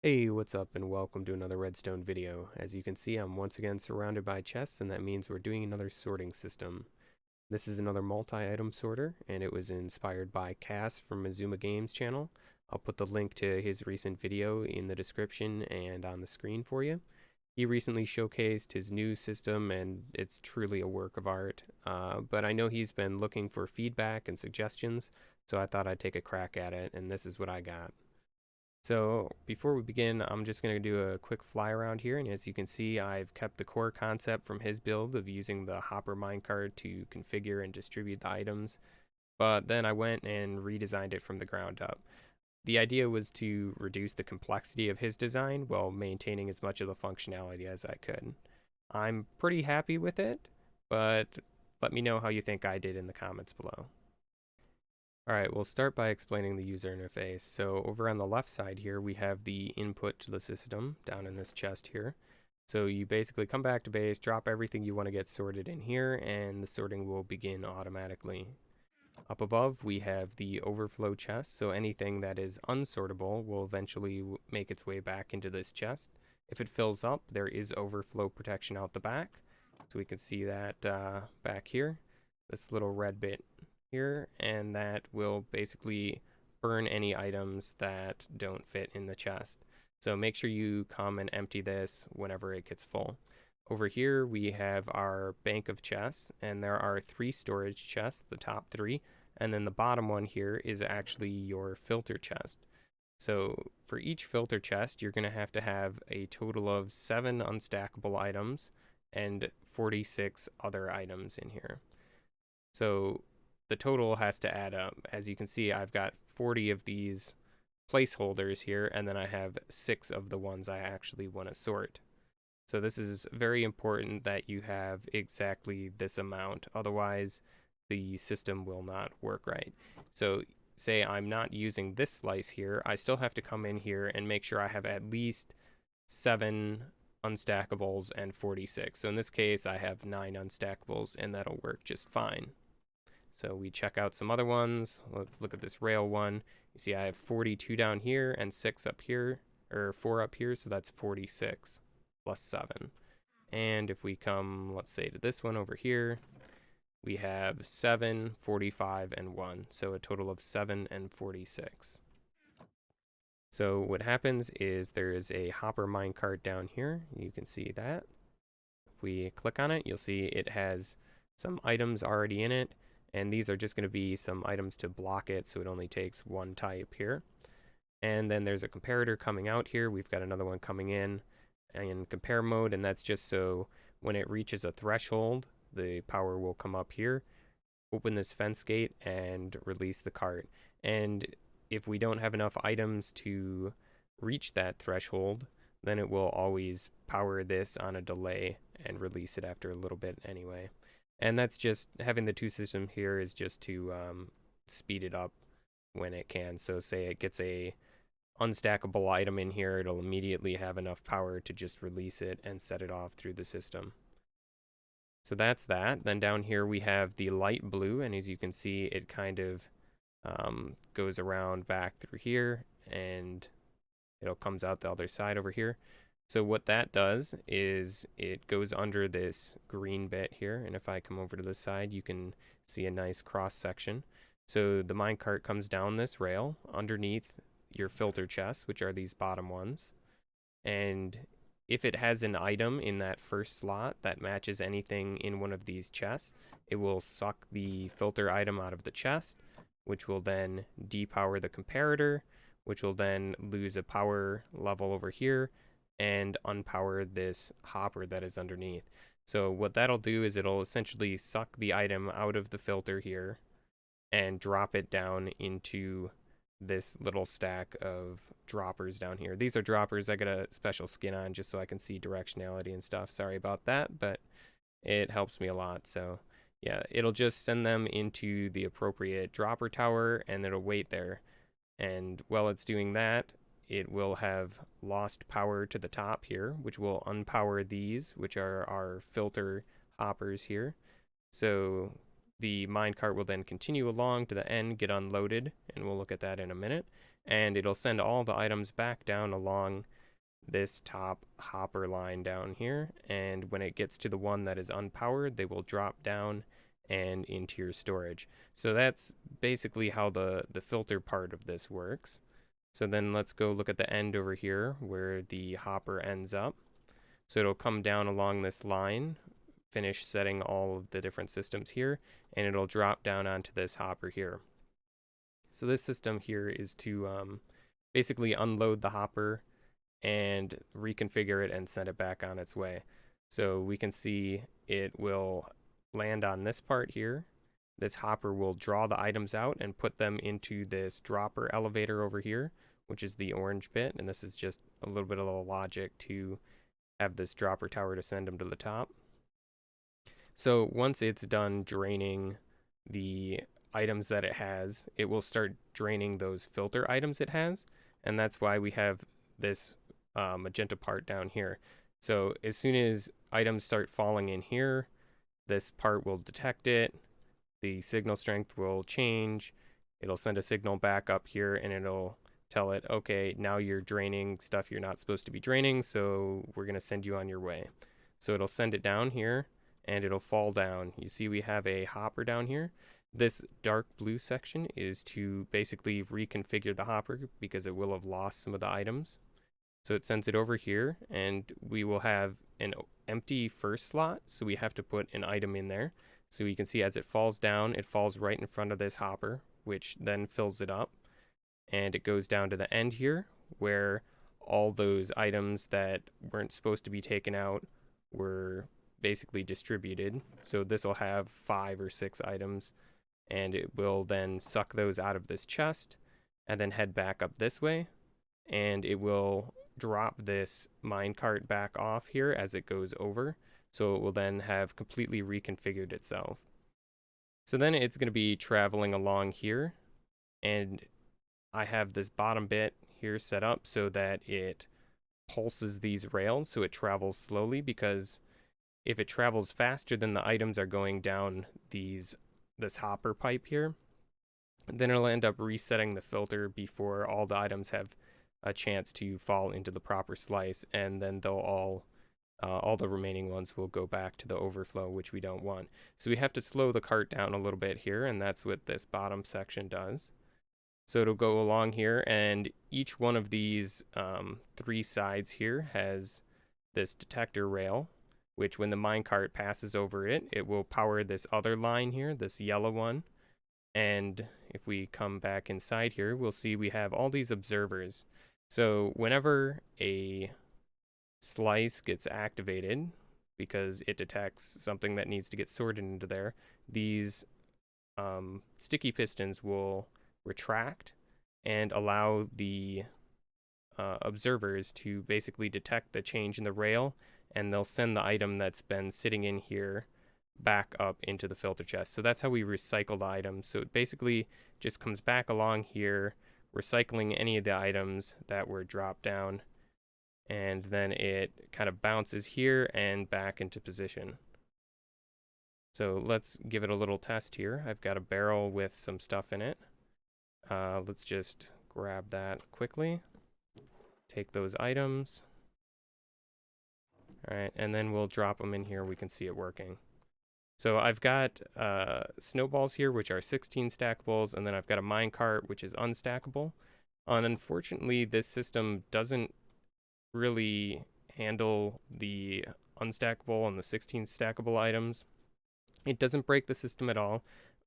Hey, what's up and welcome to another redstone video. As you can see, I'm once again surrounded by chests, and that means we're doing another sorting system. This is another multi-item sorter, and it was inspired by Cass from Mazuma Games channel. I'll put the link to his recent video in the description and on the screen for you. He recently showcased his new system, and it's truly a work of art. But I know he's been looking for feedback and suggestions, so I thought I'd take a crack at it, and this is what I got. So before we begin, I'm just going to do a quick fly around here, and as you can see, I've kept the core concept from his build of using the hopper minecart to configure and distribute the items, but then I went and redesigned it from the ground up. The idea was to reduce the complexity of his design while maintaining as much of the functionality as I could. I'm pretty happy with it, but let me know how you think I did in the comments below. Alright, we'll start by explaining the user interface. So over on the left side here, we have the input to the system down in this chest here. So you basically come back to base, drop everything you want to get sorted in here, and the sorting will begin automatically. Up above, we have the overflow chest, so anything that is unsortable will eventually make its way back into this chest. If it fills up, there is overflow protection out the back. So we can see that back here, this little red bit here, and that will basically burn any items that don't fit in the chest. So make sure you come and empty this whenever it gets full. Over here we have our bank of chests, and there are 3 storage chests, the top 3, and then the bottom one here is actually your filter chest. So for each filter chest, you're going to have a total of 7 unstackable items and 46 other items in here. So the total has to add up. As you can see, I've got 40 of these placeholders here, and then I have 6 of the ones I actually want to sort. So this is very important that you have exactly this amount, otherwise the system will not work right. So say I'm not using this slice here, I still have to come in here and make sure I have at least 7 unstackables and 46. So in this case, I have 9 unstackables, and that'll work just fine. So we check out some other ones. Let's look at this rail one. You see I have 42 down here and 6 up here, or 4 up here, so that's 46 plus 7. And if we come, let's say, to this one over here, we have 7, 45, and 1, so a total of 7 and 46. So what happens is there is a hopper minecart down here. You can see that. If we click on it, you'll see it has some items already in it, and these are just going to be some items to block it, so it only takes 1 type here. And then there's a comparator coming out here. We've got another one coming in compare mode, and that's just so when it reaches a threshold, the power will come up here, open this fence gate, and release the cart. And if we don't have enough items to reach that threshold, then it will always power this on a delay and release it after a little bit anyway. And that's just, having the 2 systems here is just to speed it up when it can. So say it gets a unstackable item in here, it'll immediately have enough power to just release it and set it off through the system. So that's that. Then down here we have the light blue, and as you can see, it kind of goes around back through here, and it comes out the other side over here. So what that does is it goes under this green bit here, and if I come over to this side, you can see a nice cross section. So the minecart comes down this rail underneath your filter chests, which are these bottom ones, and if it has an item in that first slot that matches anything in one of these chests, it will suck the filter item out of the chest, which will then depower the comparator, which will then lose a power level over here and unpower this hopper that is underneath. So what that'll do is it'll essentially suck the item out of the filter here and drop it down into this little stack of droppers down here. These are droppers. I got a special skin on just so I can see directionality and stuff. Sorry about that, but it helps me a lot. So yeah, it'll just send them into the appropriate dropper tower, and it'll wait there. And while it's doing that, it will have lost power to the top here, which will unpower these, which are our filter hoppers here. So the minecart will then continue along to the end, get unloaded, and we'll look at that in a minute. and it'll send all the items back down along this top hopper line down here, and when it gets to the one that is unpowered, they will drop down and into your storage. So that's basically how the filter part of this works. So then let's go look at the end over here where the hopper ends up. So it'll come down along this line, finish setting all of the different systems here, and it'll drop down onto this hopper here. So this system here is to basically unload the hopper and reconfigure it and send it back on its way. So we can see it will land on this part here. This hopper will draw the items out and put them into this dropper elevator over here, which is the orange bit, and this is just a little bit of the logic to have this dropper tower to send them to the top. So once it's done draining the items that it has, it will start draining those filter items it has, and that's why we have this magenta part down here. So as soon as items start falling in here, this part will detect it, the signal strength will change, it'll send a signal back up here, and it'll tell it, okay, now you're draining stuff you're not supposed to be draining, so we're going to send you on your way. So it'll send it down here, and it'll fall down. You see we have a hopper down here. This dark blue section is to basically reconfigure the hopper because it will have lost some of the items. So it sends it over here, and we will have an empty first slot, so we have to put an item in there. So you can see as it falls down, it falls right in front of this hopper, which then fills it up. And it goes down to the end here, where all those items that weren't supposed to be taken out were basically distributed. So this will have 5 or 6 items, and it will then suck those out of this chest, and then head back up this way, and it will drop this minecart back off here as it goes over, so it will then have completely reconfigured itself. So then it's going to be traveling along here, and I have this bottom bit here set up so that it pulses these rails, so it travels slowly, because if it travels faster than the items are going down this hopper pipe here, then it'll end up resetting the filter before all the items have a chance to fall into the proper slice, and then they'll all the remaining ones will go back to the overflow, which we don't want. So we have to slow the cart down a little bit here, and that's what this bottom section does. So it'll go along here, and each one of these 3 sides here has this detector rail, which when the minecart passes over it, it will power this other line here, this yellow one. And if we come back inside here, we'll see we have all these observers. So whenever a slice gets activated, because it detects something that needs to get sorted into there, these sticky pistons will retract and allow the observers to basically detect the change in the rail, and they'll send the item that's been sitting in here back up into the filter chest. So that's how we recycle the items. So it basically just comes back along here, recycling any of the items that were dropped down, and then it kind of bounces here and back into position. So let's give it a little test here. I've got a barrel with some stuff in it. Let's just grab that quickly. Take those items. All right, and then we'll drop them in here. We can see it working. So I've got snowballs here, which are 16 stackables, and then I've got a minecart, which is unstackable. And unfortunately, this system doesn't really handle the unstackable and the 16 stackable items. It doesn't break the system at all.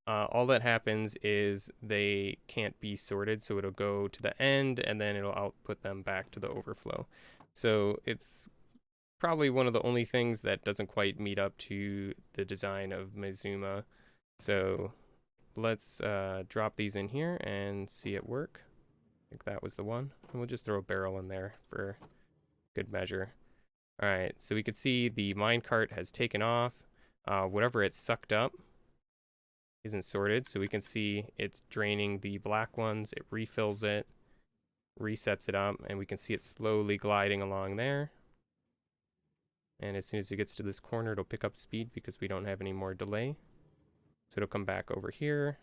All that happens is they can't be sorted, so it'll go to the end, and then it'll output them back to the overflow. So it's probably one of the only things that doesn't quite meet up to the design of Mizuma. So let's drop these in here and see it work. I think that was the one. And we'll just throw a barrel in there for good measure. All right, so we can see the minecart has taken off. Whatever it sucked up isn't sorted, so we can see it's draining the black ones. It refills it, resets it up, and we can see it slowly gliding along there. And as soon as it gets to this corner, it'll pick up speed because we don't have any more delay. So it'll come back over here.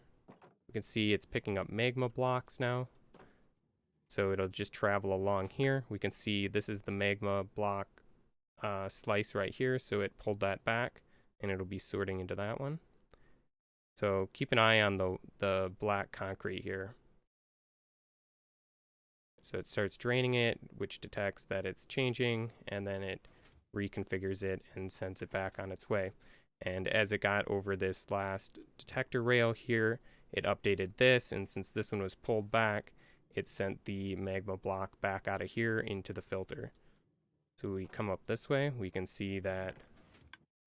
We can see it's picking up magma blocks now. So it'll just travel along here. We can see this is the magma block slice right here, so it pulled that back and it'll be sorting into that one. So keep an eye on the black concrete here. So it starts draining it, which detects that it's changing, and then it reconfigures it and sends it back on its way. And as it got over this last detector rail here, it updated this, and since this one was pulled back, it sent the magma block back out of here into the filter. So we come up this way, we can see that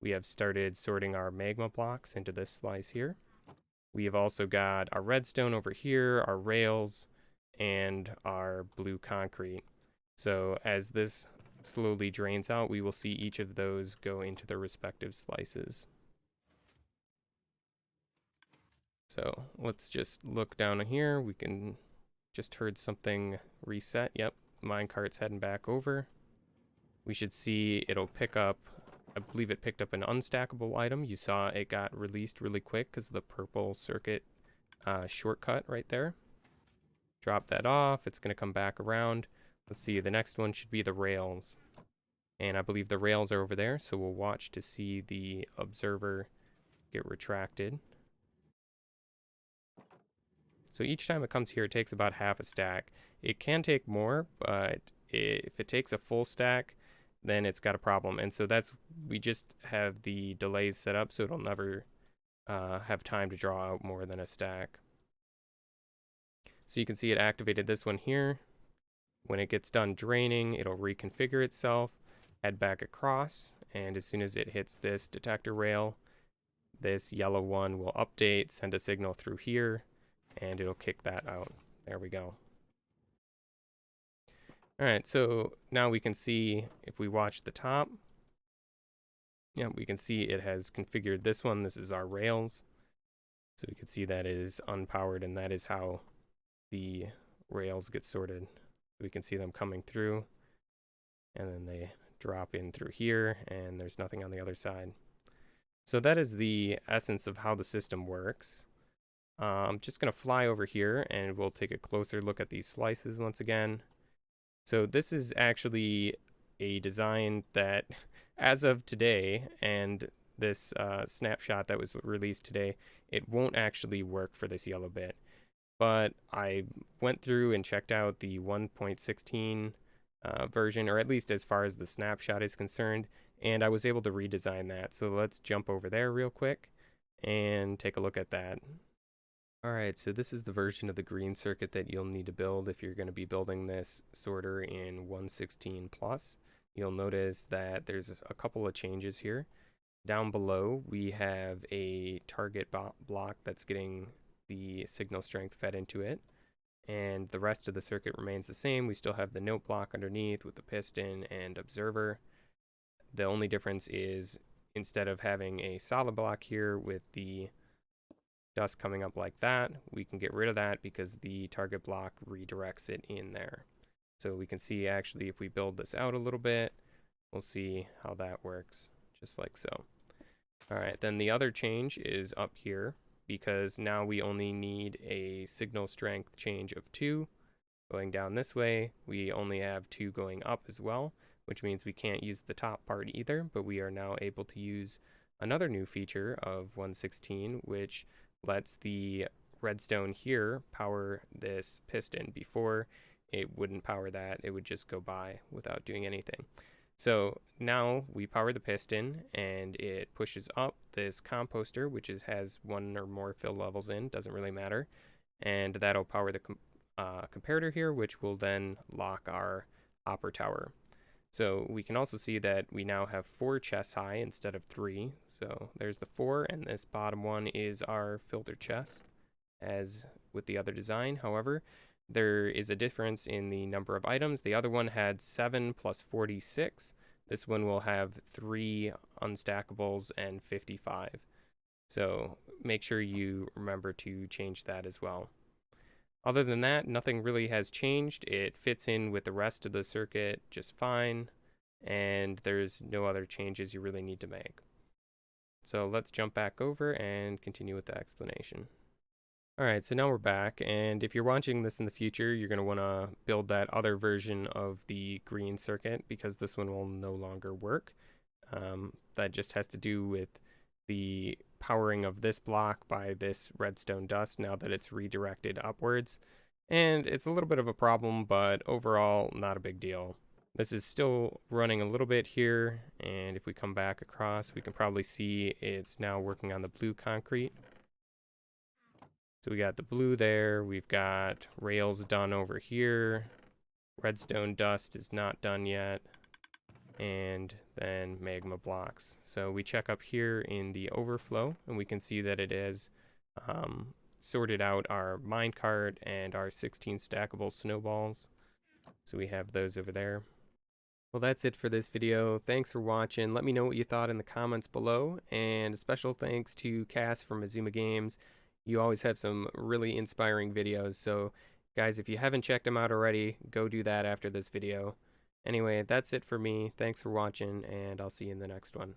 we have started sorting our magma blocks into this slice here. We have also got our redstone over here, our rails, and our blue concrete. So as this slowly drains out, we will see each of those go into their respective slices. So let's just look down here. We can just heard something reset. Yep, minecart's heading back over. We should see it'll pick up, I believe it picked up an unstackable item. You saw it got released really quick because of the purple circuit shortcut right there. Drop that off. It's going to come back around. Let's see, the next one should be the rails. And I believe the rails are over there, so we'll watch to see the observer get retracted. So each time it comes here, it takes about half a stack. It can take more, but if it takes a full stack, then it's got a problem. And so we just have the delays set up so it'll never have time to draw out more than a stack. So you can see it activated this one here. When it gets done draining, it'll reconfigure itself, head back across, and as soon as it hits this detector rail, this yellow one will update, send a signal through here, and it'll kick that out. There we go. All right, so now we can see if we watch the top, yeah, we can see it has configured this one. This is our rails. So we can see that it is unpowered, and that is how the rails get sorted. We can see them coming through, and then they drop in through here, and there's nothing on the other side. So that is the essence of how the system works. I'm just going to fly over here, and we'll take a closer look at these slices once again. So this is actually a design that, as of today, and this snapshot that was released today, it won't actually work for this yellow bit. But I went through and checked out the 1.16 version, or at least as far as the snapshot is concerned, and I was able to redesign that. So let's jump over there real quick and take a look at that. Alright, so this is the version of the green circuit that you'll need to build if you're going to be building this sorter in 1.16 plus. You'll notice that there's a couple of changes here. Down below, we have a target block that's getting the signal strength fed into it, and the rest of the circuit remains the same. We still have the note block underneath with the piston and observer. The only difference is instead of having a solid block here with the dust coming up like that, we can get rid of that because the target block redirects it in there. So we can see actually if we build this out a little bit, we'll see how that works, just like so. All right, then the other change is up here because now we only need a signal strength change of 2. Going down this way, we only have 2 going up as well, which means we can't use the top part either, but we are now able to use another new feature of 1.16, which lets the redstone here power this piston. Before, it wouldn't power that, it would just go by without doing anything. So now we power the piston and it pushes up this composter, which has 1 or more fill levels in, doesn't really matter, and that'll power the comparator here, which will then lock our hopper tower. So we can also see that we now have 4 chests high instead of 3. So there's the 4, and this bottom one is our filter chest, as with the other design. However, there is a difference in the number of items. The other one had 7 plus 46. This one will have 3 unstackables and 55. So make sure you remember to change that as well. Other than that, nothing really has changed. It fits in with the rest of the circuit just fine, and there's no other changes you really need to make. So let's jump back over and continue with the explanation. Alright, so now we're back, and if you're watching this in the future, you're going to want to build that other version of the green circuit because this one will no longer work. That just has to do with the powering of this block by this redstone dust now that it's redirected upwards. And it's a little bit of a problem, but overall, not a big deal. This is still running a little bit here, and if we come back across, we can probably see it's now working on the blue concrete. So we got the blue there, we've got rails done over here, redstone dust is not done yet, and then magma blocks. So we check up here in the overflow, and we can see that it is sorted out our minecart and our 16 stackable snowballs. So we have those over there. Well, that's it for this video. Thanks for watching. Let me know what you thought in the comments below, and a special thanks to Cass from Azuma Games. You always have some really inspiring videos, so guys, if you haven't checked them out already, go do that after this video. Anyway, that's it for me. Thanks for watching, and I'll see you in the next one.